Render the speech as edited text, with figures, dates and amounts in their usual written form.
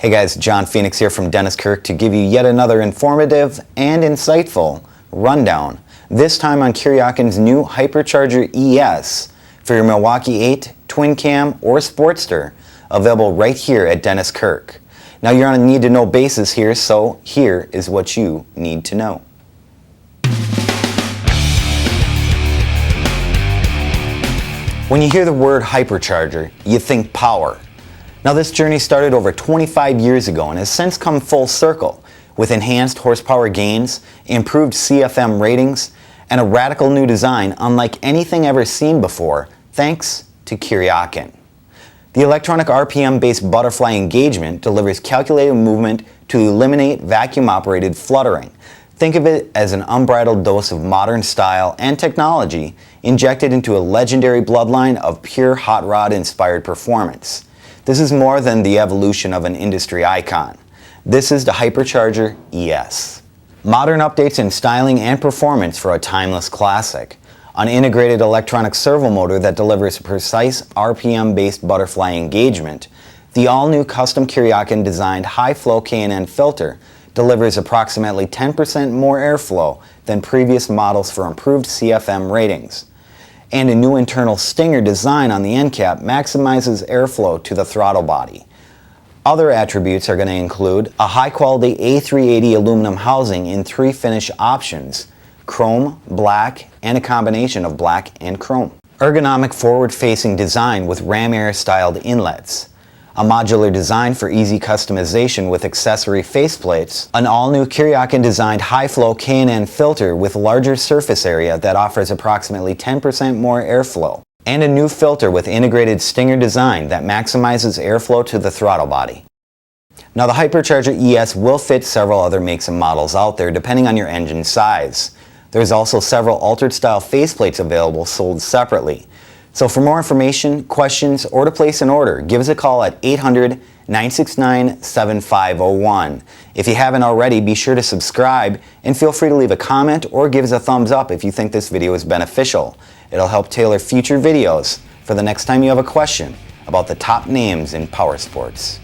Hey guys, John Phoenix here from Dennis Kirk to give you yet another informative and insightful rundown, this time on Kuryakin's new Hypercharger ES for your Milwaukee 8, Twin Cam, or Sportster, available right here at Dennis Kirk. Now you're on a need-to-know basis here, so here is what you need to know. When you hear the word hypercharger, you think power. Now this journey started over 25 years ago and has since come full circle with enhanced horsepower gains, improved CFM ratings, and a radical new design unlike anything ever seen before, thanks to Kuryakin. The electronic RPM-based butterfly engagement delivers calculated movement to eliminate vacuum-operated fluttering. Think of it as an unbridled dose of modern style and technology injected into a legendary bloodline of pure hot rod-inspired performance. This is more than the evolution of an industry icon. This is the Hypercharger ES. Modern updates in styling and performance for a timeless classic. An integrated electronic servo motor that delivers precise RPM-based butterfly engagement. The all-new custom Kuryakin designed high-flow K&N filter delivers approximately 10% more airflow than previous models for improved CFM ratings. And a new internal stinger design on the end cap maximizes airflow to the throttle body. Other attributes are going to include a high-quality A380 aluminum housing in 3 finish options: chrome, black, and a combination of black and chrome. Ergonomic forward-facing design with ram air styled inlets. A modular design for easy customization with accessory faceplates, an all-new Kuryakin designed high-flow K&N filter with larger surface area that offers approximately 10% more airflow, and a new filter with integrated stinger design that maximizes airflow to the throttle body. Now the Hypercharger ES will fit several other makes and models out there depending on your engine size. There's also several altered style faceplates available sold separately. So for more information, questions, or to place an order, give us a call at 800-969-7501. If you haven't already, be sure to subscribe and feel free to leave a comment or give us a thumbs up if you think this video is beneficial. It'll help tailor future videos for the next time you have a question about the top names in power sports.